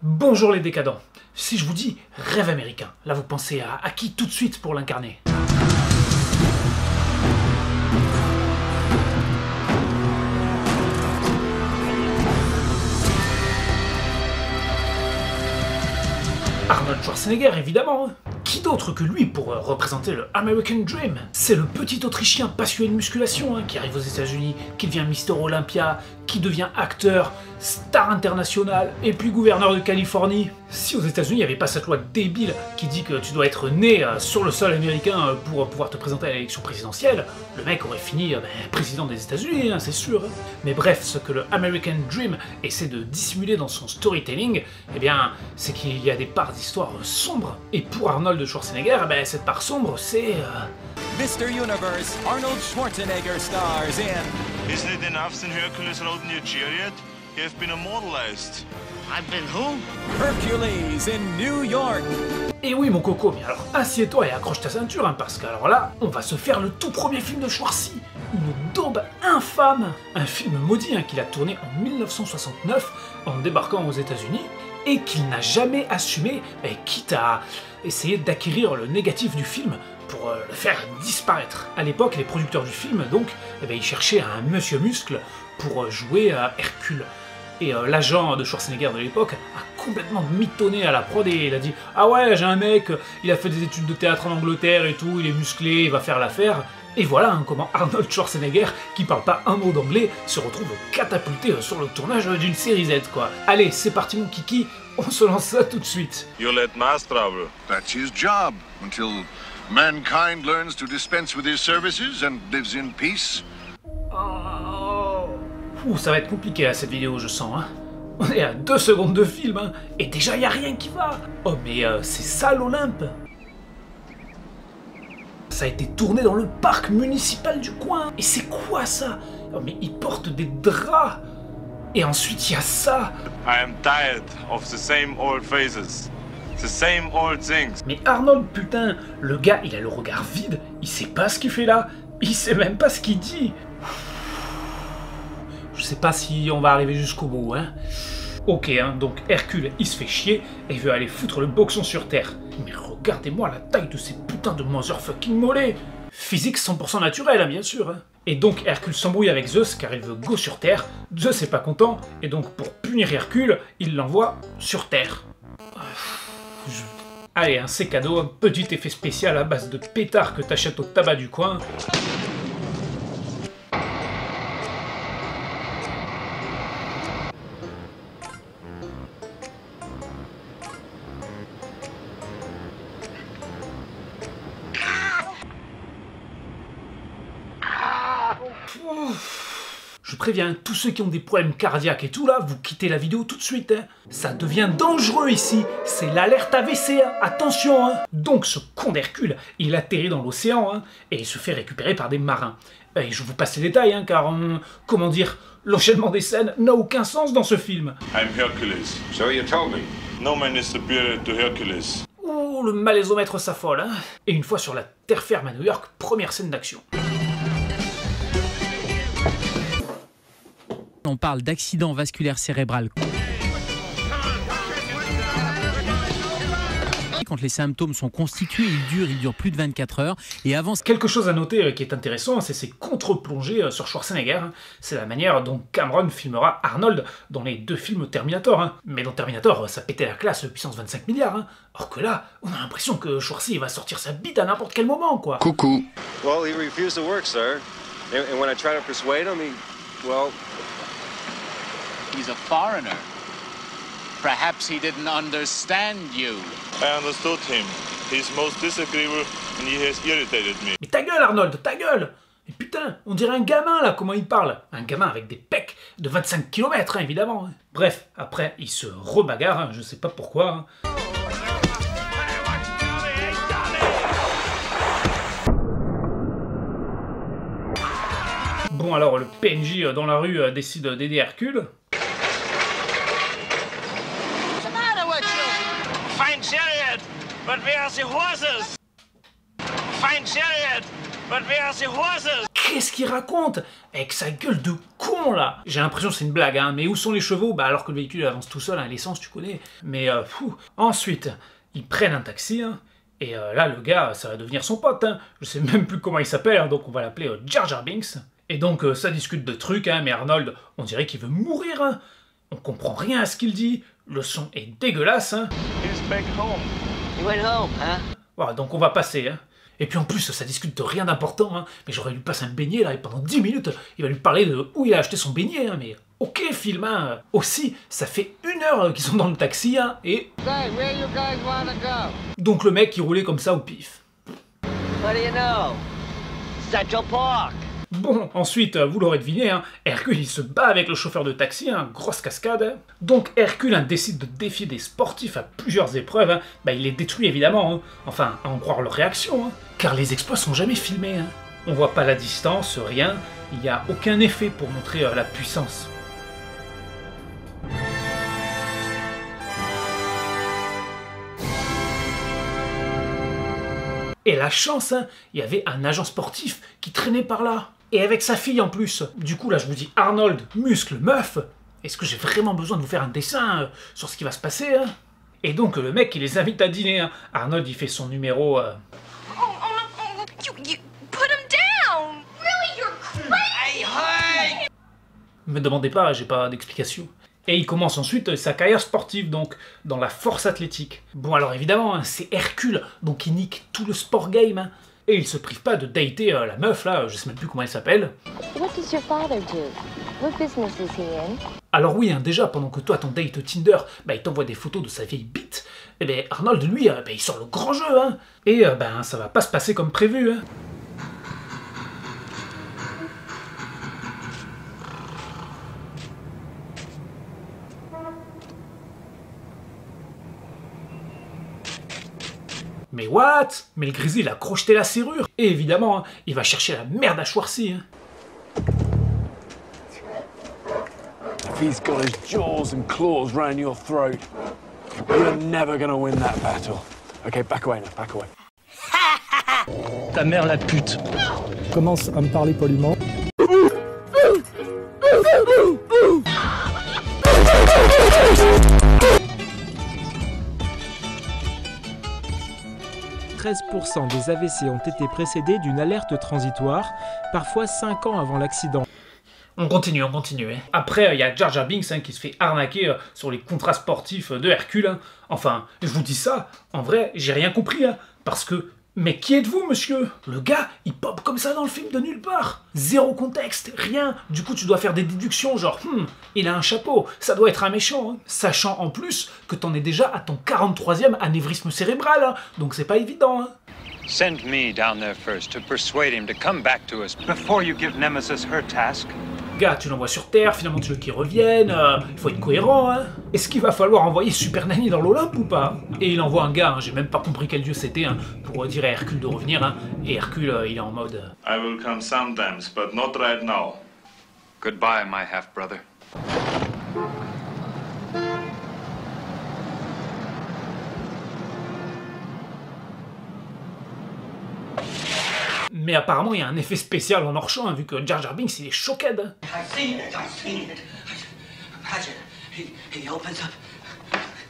Bonjour les décadents. Si je vous dis rêve américain, là vous pensez à qui tout de suite pour l'incarner? Arnold Schwarzenegger, évidemment. Qui d'autre que lui pour représenter le American Dream? C'est le petit Autrichien passionné de musculation qui arrive aux États-Unis, qui devient Mister Olympia, qui devient acteur, star international et puis gouverneur de Californie. Si aux États-Unis il n'y avait pas cette loi débile qui dit que tu dois être né sur le sol américain pour pouvoir te présenter à l'élection présidentielle, le mec aurait fini président des États-Unis, c'est sûr. Mais bref, ce que le American Dream essaie de dissimuler dans son storytelling, eh bien, c'est qu'il y a des parts d'histoire sombres. Et pour Arnold Schwarzenegger, cette part sombre, c'est... Mr. Universe, Arnold Schwarzenegger stars in... Isn't it enough since Hercules rode in your chariot? You have been immortalized. I've been who? Hercules in New York. Et oui mon coco, mais alors assieds-toi et accroche ta ceinture, parce qu'alors là, on va se faire le tout premier film de Schwarzy. Une daube infâme. Un film maudit qu'il a tourné en 1969 en débarquant aux États-Unis et qu'il n'a jamais assumé, quitte à essayer d'acquérir le négatif du film pour le faire disparaître. À l'époque, les producteurs du film, donc, ils cherchaient un monsieur muscle pour jouer Hercule. Et l'agent de Schwarzenegger de l'époque a complètement mitonné à la prod et il a dit « Ah ouais, j'ai un mec, il a fait des études de théâtre en Angleterre et tout, il est musclé, il va faire l'affaire. » Et voilà comment Arnold Schwarzenegger, qui parle pas un mot d'anglais, se retrouve catapulté sur le tournage d'une série Z, quoi. Allez, c'est parti mon kiki, on se lance ça tout de suite. You let mass travel. That's his job, until mankind learns to dispense with his services and lives in peace. Ouh, ça va être compliqué là, cette vidéo, je sens. On est à 2 secondes de film, et déjà y a rien qui va. Oh mais c'est ça l'Olympe. Ça a été tourné dans le parc municipal du coin. Et c'est quoi ça? Oh mais ils portent des draps. Et ensuite il y a ça. I am tired of the same old faces. The same old things. Mais Arnold, putain, le gars, il a le regard vide. Il sait pas ce qu'il fait là. Il sait même pas ce qu'il dit. Je sais pas si on va arriver jusqu'au bout, Ok, donc Hercule, il se fait chier et veut aller foutre le boxon sur Terre. Mais regardez-moi la taille de ces putains de motherfucking mollets. Physique 100% naturel, bien sûr. Et donc Hercule s'embrouille avec Zeus car il veut go sur Terre. Zeus est pas content et donc pour punir Hercule, il l'envoie sur Terre. Allez, c'est cadeau, un petit effet spécial à base de pétards que t'achètes au tabac du coin. Je préviens, tous ceux qui ont des problèmes cardiaques et tout là, vous quittez la vidéo tout de suite. Ça devient dangereux ici. C'est l'alerte AVC, attention. Donc ce con d'Hercule, il atterrit dans l'océan et il se fait récupérer par des marins. Et je vous passe les détails, car comment dire, l'enchaînement des scènes n'a aucun sens dans ce film. I'm Hercules. So you told me. No man is superior to Hercules. Ouh, le malaisomètre s'affole. Et une fois sur la terre ferme à New York, première scène d'action. On parle d'accident vasculaire cérébral. Quand les symptômes sont constitués, ils durent plus de 24 heures. Et avant... Quelque chose à noter qui est intéressant, c'est ses contre-plongées sur Schwarzenegger. C'est la manière dont Cameron filmera Arnold dans les 2 films Terminator. Mais dans Terminator, ça pétait la classe puissance 25 milliards. Or que là, on a l'impression que Schwarzy va sortir sa bite à n'importe quel moment, quoi. Coucou. Well, he refused to work, sir. And when I tried to persuade him, well... He's a foreigner. Perhaps he didn't understand you. I understood him. He's most disagreeable and he has irritated me. Mais ta gueule, Arnold, ta gueule! Et putain, on dirait un gamin là, comment il parle. Un gamin avec des pecs de 25 km, évidemment. Bref, après, il se rebagarre, je sais pas pourquoi. Bon alors, le PNJ dans la rue décide d'aider Hercule. Fine chariot, but where are the horses? Fine chariot, Qu'est-ce qu'il raconte? Avec sa gueule de con, là! J'ai l'impression que c'est une blague, hein. Mais où sont les chevaux? Bah, alors que le véhicule avance tout seul, hein, l'essence, tu connais. Mais, Ensuite, ils prennent un taxi, hein. Et là, le gars, ça va devenir son pote, hein. Je sais même plus comment il s'appelle, hein, donc on va l'appeler Jar Jar Binks. Et donc, ça discute de trucs, hein, mais Arnold, on dirait qu'il veut mourir, hein. On comprend rien à ce qu'il dit. Le son est dégueulasse, hein. Voilà, donc on va passer, hein. Et puis en plus, ça discute de rien d'important, hein. Mais j'aurais lui passer un beignet, là, et pendant 10 minutes, il va lui parler de où il a acheté son beignet, hein. Mais ok, film, hein. Aussi, ça fait 1 heure qu'ils sont dans le taxi, hein, et... Donc le mec, il roulait comme ça au pif. Bon, ensuite, vous l'aurez deviné, hein, Hercule il se bat avec le chauffeur de taxi, hein, grosse cascade. Hein. Donc Hercule hein, décide de défier des sportifs à plusieurs épreuves, hein. Bah, il les détruit évidemment, hein. Enfin, à en croire leur réaction, hein. Car les exploits sont jamais filmés. Hein. On voit pas la distance, rien, il n'y a aucun effet pour montrer la puissance. Et la chance, hein, il y avait un agent sportif qui traînait par là. Et avec sa fille en plus. Du coup, là, je vous dis Arnold, muscle, meuf. Est-ce que j'ai vraiment besoin de vous faire un dessin sur ce qui va se passer, hein? Et donc, le mec, il les invite à dîner. Hein. Arnold, il fait son numéro... Me demandez pas, j'ai pas d'explication. Et il commence ensuite sa carrière sportive, donc dans la force athlétique. Bon alors évidemment, hein, c'est Hercule, donc il nique tout le sport game. Hein, et il se prive pas de dater la meuf là, je sais même plus comment elle s'appelle. Alors oui, hein, déjà, pendant que toi ton date Tinder, bah, il t'envoie des photos de sa vieille bite, et ben Arnold lui, bah, il sort le grand jeu. Hein, et ben ça va pas se passer comme prévu. Hein. Mais what? Mais le Grizzly, il a crocheté la serrure. Et évidemment, hein, il va chercher la merde à Schwarzy. Hein. If he's got his jaws and claws round your throat, you're never gonna win that battle. Okay, back away now, back away. Ta mère la pute. Commence à me parler poliment. 13% des AVC ont été précédés d'une alerte transitoire, parfois 5 ans avant l'accident. On continue. Hein. Après, il y a Jar Jar Binks hein, qui se fait arnaquer sur les contrats sportifs de Hercule. Hein. Enfin, je vous dis ça, en vrai, j'ai rien compris. Hein, parce que, mais qui êtes-vous, monsieur? Le gars, il pop comme ça dans le film de nulle part. Zéro contexte, rien. Du coup, tu dois faire des déductions, genre, il a un chapeau, ça doit être un méchant. Hein. Sachant en plus que t'en es déjà à ton 43e anévrisme cérébral. Hein. Donc c'est pas évident. Hein. Send me down there first to persuade him to come back to us before you give Nemesis her task. Gars, tu l'envoies sur Terre, finalement tu veux qu'il revienne, il faut être cohérent, hein. Est-ce qu'il va falloir envoyer Super Nanny dans l'Olympe ou pas? Et il envoie un gars, hein, j'ai même pas compris quel dieu c'était, hein, pour dire à Hercule de revenir, hein. Et Hercule, il est en mode... I will come sometimes, but not right now. Goodbye, my half-brother. Mais apparemment, il y a un effet spécial en hors-champ, hein, vu que Jar Jar Binks, il est choquade.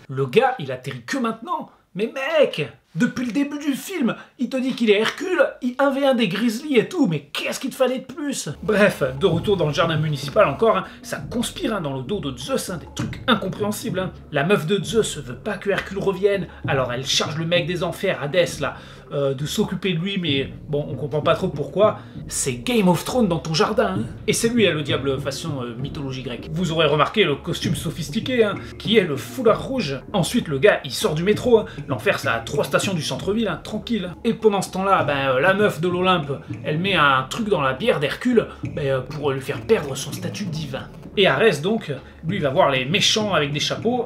Le gars, il atterrit que maintenant. Mais mec, depuis le début du film, il te dit qu'il est Hercule, il 1v1 des Grizzly et tout, mais qu'est-ce qu'il te fallait de plus? Bref, de retour dans le jardin municipal encore, hein, ça conspire hein, dans le dos de Zeus, hein, des trucs incompréhensibles. Hein. La meuf de Zeus veut pas que Hercule revienne, alors elle charge le mec des enfers, Hadès, là, de s'occuper de lui, mais bon, on comprend pas trop pourquoi. C'est Game of Thrones dans ton jardin, hein. Et c'est lui, hein, le diable façon mythologie grecque. Vous aurez remarqué le costume sophistiqué, hein, qui est le foulard rouge. Ensuite, le gars, il sort du métro, hein. L'enfer, ça a 3 stations du centre-ville, hein, tranquille. Et pendant ce temps-là, ben, la meuf de l'Olympe, elle met un truc dans la bière d'Hercule pour lui faire perdre son statut de divin. Et Arès, donc, lui, il va voir les méchants avec des chapeaux,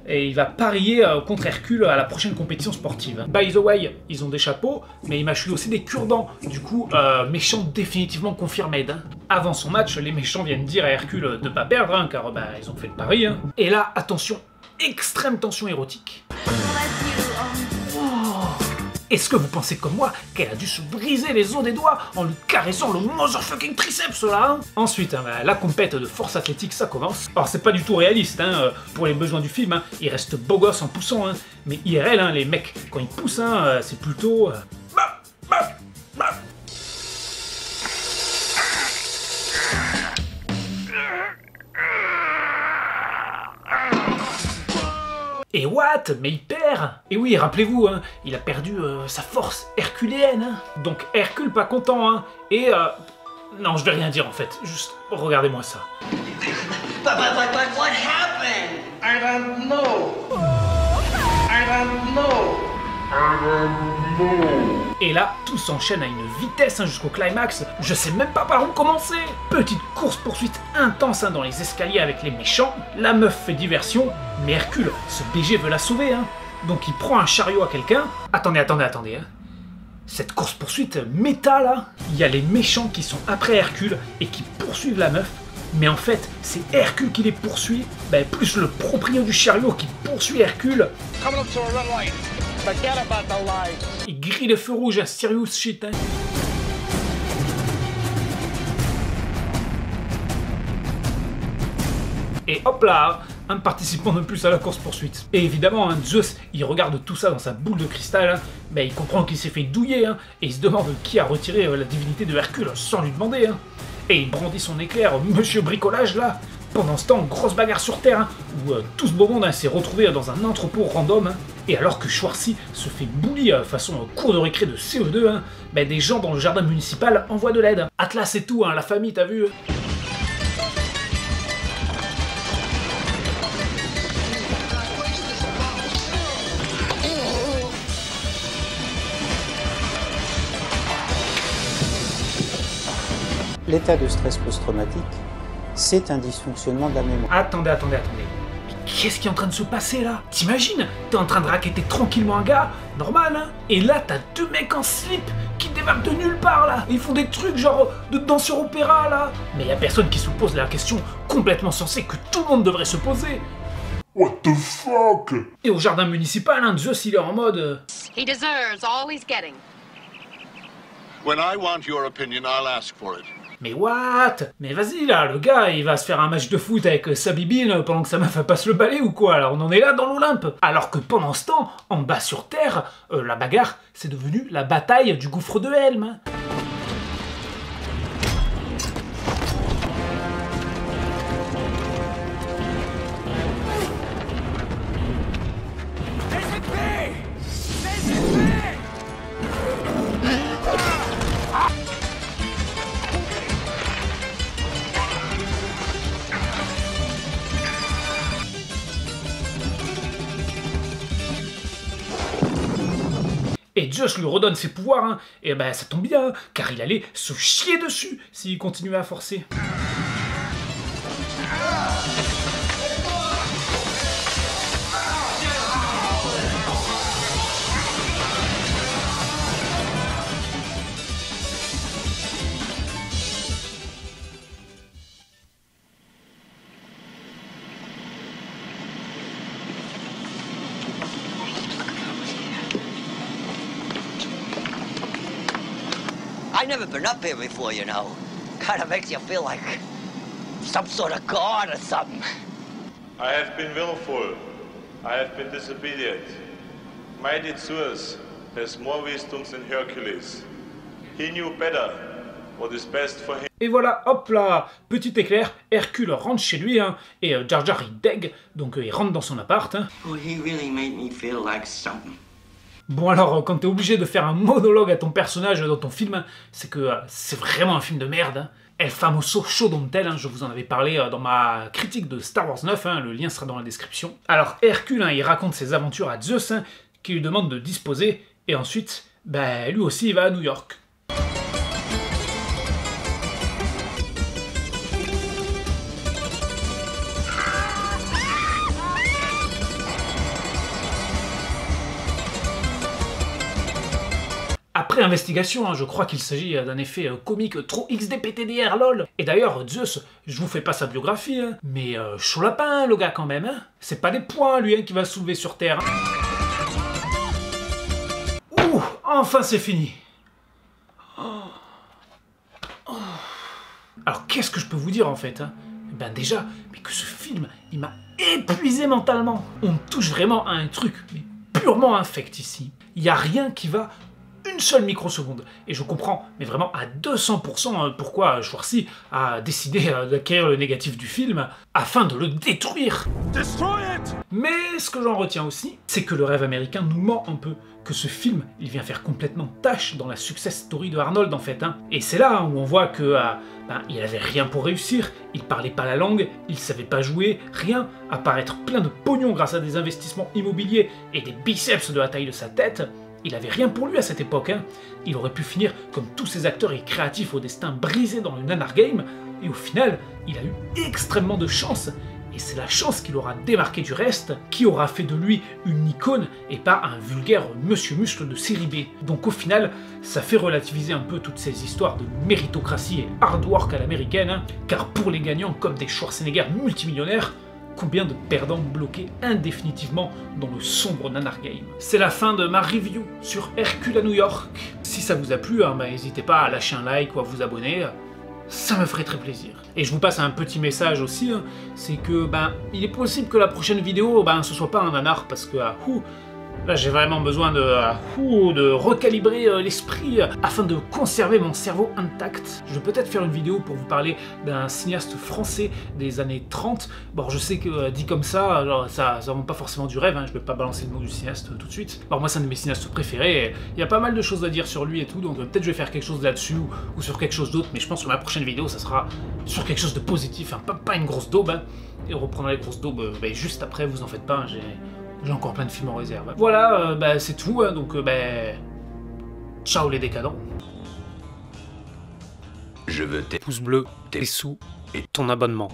et il va parier contre Hercule à la prochaine compétition sportive. By the way, ils ont des chapeaux, mais ils mâchent aussi des cure-dents. Du coup, méchant définitivement confirmé. Hein. Avant son match, les méchants viennent dire à Hercule de pas perdre, hein, car ils ont fait le pari. Hein. Et là, attention, extrême tension érotique. Est-ce que vous pensez comme moi qu'elle a dû se briser les os des doigts en lui caressant le motherfucking triceps là, hein? Ensuite, hein, la compète de force athlétique, ça commence. Alors c'est pas du tout réaliste, hein, pour les besoins du film, hein, il reste beau gosse en poussant, hein, mais IRL, hein, les mecs, quand ils poussent, hein, c'est plutôt... Et what? Mais il perd! Et oui, rappelez-vous, hein, il a perdu sa force herculéenne. Hein. Donc Hercule pas content, hein. Et non, je vais rien dire en fait. Juste, regardez-moi ça. But what happened? I don't know. I don't know. Et là, tout s'enchaîne à une vitesse, hein, jusqu'au climax. Je sais même pas par où commencer. Petite course-poursuite intense, hein, dans les escaliers avec les méchants. La meuf fait diversion, mais Hercule, ce BG veut la sauver. Hein. Donc il prend un chariot à quelqu'un. Attendez. Hein. Cette course-poursuite méta, là, il y a les méchants qui sont après Hercule et qui poursuivent la meuf. Mais en fait, c'est Hercule qui les poursuit, plus le proprio du chariot qui poursuit Hercule. Il grille le feu rouge, un serious shit. Hein. Et hop là, un participant de plus à la course-poursuite. Et évidemment, hein, Zeus, il regarde tout ça dans sa boule de cristal, hein, il comprend qu'il s'est fait douiller, hein, et il se demande qui a retiré la divinité de Hercule sans lui demander. Hein. Et il brandit son éclair, monsieur bricolage là. Pendant ce temps, grosse bagarre sur Terre, hein, où tout ce beau monde, hein, s'est retrouvé dans un entrepôt random. Hein, et alors que Schwarzy se fait bully façon cours de récré de CE2, hein, des gens dans le jardin municipal envoient de l'aide. Atlas et tout, hein, la famille, t'as vu? L'état de stress post-traumatique, c'est un dysfonctionnement de la mémoire. Attendez. Mais qu'est-ce qui est en train de se passer là? T'imagines? T'es en train de racketter tranquillement un gars, normal, hein? Et là, t'as deux mecs en slip qui débarquent de nulle part là. Ils font des trucs genre de danseurs opéra là. Mais y a personne qui se pose la question complètement sensée que tout le monde devrait se poser. What the fuck? Et au jardin municipal, hein, Zeus il est en mode... He deserves all he's getting. When I want your opinion, I'll ask for it. Mais what? Mais vas-y là, le gars il va se faire un match de foot avec sa bibine pendant que sa meuf passe le balai ou quoi? Alors on en est là dans l'Olympe. Alors que pendant ce temps, en bas sur Terre, la bagarre c'est devenu la bataille du gouffre de Helm. Et Zeus lui redonne ses pouvoirs, hein, et ça tombe bien, hein, car il allait se chier dessus s'il continuait à forcer. I've never been up here before, you know. Kind of makes you feel like some sort of god or something. I have been willful. I have been disobedient. Mighty Zeus has more wisdom than Hercules. He knew better what is best for him. Et voilà, hop là, petit éclair, Hercule rentre chez lui, hein, et Jar Jar il deg, donc il rentre dans son appart. Hein. Oh, he really made me feel like something. Bon alors, quand t'es obligé de faire un monologue à ton personnage dans ton film, c'est que c'est vraiment un film de merde. Hein. El famoso show don't tell, hein, je vous en avais parlé dans ma critique de Star Wars 9, hein, le lien sera dans la description. Alors Hercule, hein, il raconte ses aventures à Zeus, hein, qui lui demande de disposer, et ensuite, lui aussi il va à New York. Après investigation, hein, je crois qu'il s'agit d'un effet comique trop XDPTDR lol. Et d'ailleurs, Zeus, je vous fais pas sa biographie, hein, mais chaud lapin, le gars quand même. Hein. C'est pas des points, lui, hein, qui va soulever sur Terre. Ouh, Enfin c'est fini. Alors qu'est-ce que je peux vous dire en fait hein? Ben déjà, mais que ce film, il m'a épuisé mentalement. On touche vraiment à un truc, mais purement infect ici. Il n'y a rien qui va une seule microseconde. Et je comprends, mais vraiment à 200% pourquoi Schwarzy a décidé d'acquérir le négatif du film afin de le détruire. Destroy it! Mais ce que j'en retiens aussi, c'est que le rêve américain nous ment un peu. Que ce film, il vient faire complètement tâche dans la success story de Arnold en fait. Hein. Et c'est là où on voit que il avait rien pour réussir, il parlait pas la langue, il savait pas jouer, rien, à part être plein de pognon grâce à des investissements immobiliers et des biceps de la taille de sa tête. Il avait rien pour lui à cette époque, hein. Il aurait pu finir comme tous ces acteurs et créatifs au destin brisé dans le nanar game, et au final, il a eu extrêmement de chance, et c'est la chance qui l'aura démarqué du reste, qui aura fait de lui une icône et pas un vulgaire monsieur muscle de série B. Donc au final, ça fait relativiser un peu toutes ces histoires de méritocratie et hard work à l'américaine, hein, car pour les gagnants comme des Schwarzenegger multimillionnaires, combien de perdants bloqués indéfinitivement dans le sombre nanar game. C'est la fin de ma review sur Hercule à New York. Si ça vous a plu, hein, n'hésitez pas à lâcher un like ou à vous abonner, ça me ferait très plaisir. Et je vous passe un petit message aussi, hein, c'est que il est possible que la prochaine vidéo, ce soit pas un nanar, parce que là j'ai vraiment besoin de recalibrer l'esprit afin de conserver mon cerveau intact. Je vais peut-être faire une vidéo pour vous parler d'un cinéaste français des années 30. Bon, je sais que dit comme ça, alors, ça rend pas forcément du rêve, hein, je vais pas balancer le nom du cinéaste tout de suite. Alors moi c'est un de mes cinéastes préférés, il y a pas mal de choses à dire sur lui et tout, donc peut-être je vais faire quelque chose là-dessus ou sur quelque chose d'autre, mais je pense que ma prochaine vidéo ça sera sur quelque chose de positif, hein, pas une grosse daube, hein, et on reprendra les grosses daubes juste après, vous en faites pas, hein, j'ai encore plein de films en réserve. Voilà, c'est tout, hein, donc ciao les décadents. Je veux tes pouces bleus, tes sous et ton abonnement.